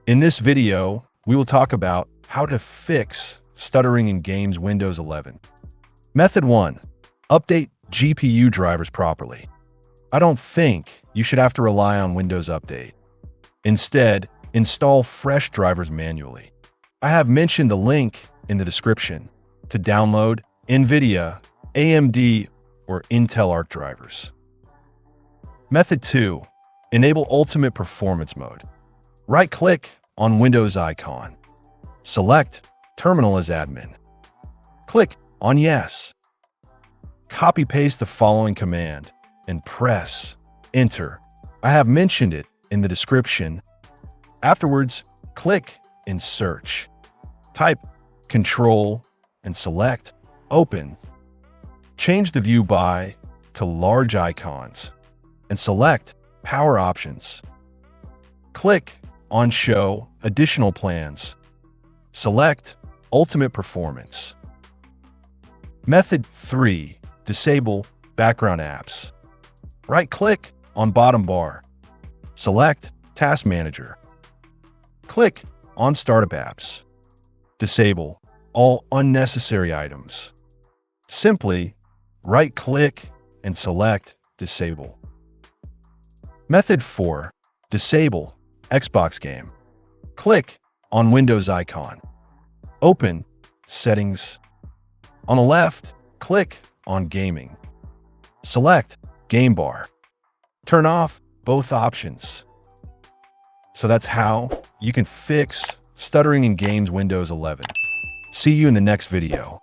In this video, we will talk about how to fix stuttering in games Windows 11. Method 1. Update GPU drivers properly. I don't think you should have to rely on Windows Update. Instead, install fresh drivers manually. I have mentioned the link in the description to download NVIDIA, AMD, or Intel Arc drivers. Method 2. Enable Ultimate Performance Mode. Right-click on Windows icon. Select Terminal as admin. Click on Yes. Copy-paste the following command and press Enter. I have mentioned it in the description. Afterwards, click in Search. Type Control and select Open. Change the view by to large icons and select Power Options. Click on Show Additional Plans. Select Ultimate Performance. Method 3. Disable Background Apps. Right-click on bottom bar. Select Task Manager. Click on Startup Apps. Disable all unnecessary items. Simply right-click and select Disable. Method 4. Disable Xbox game. Click on Windows icon. Open Settings. On the left, click on Gaming. Select Game Bar. Turn off both options. So that's how you can fix stuttering in games Windows 11. See you in the next video.